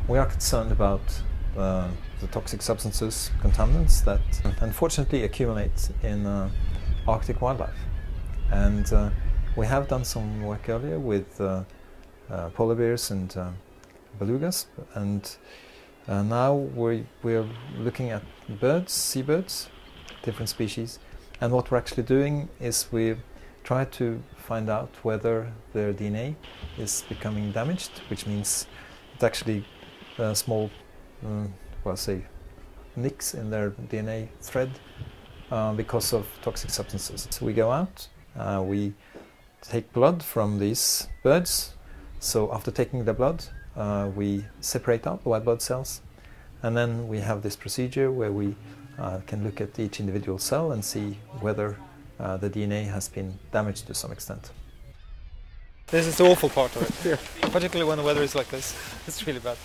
We are concerned about the toxic substances, contaminants that unfortunately accumulate in Arctic wildlife. And we have done some work earlier with polar bears and belugas, and now we're looking at birds, seabirds, different species, and what we're actually doing is we try to find out whether their DNA is becoming damaged, which means it's actually small, say, nicks in their DNA thread because of toxic substances. So we go out, we take blood from these birds. So after taking the blood, we separate out the white blood cells, and then we have this procedure where we can look at each individual cell and see whether the DNA has been damaged to some extent. This is the awful part of it, particularly when the weather is like this. It's really bad.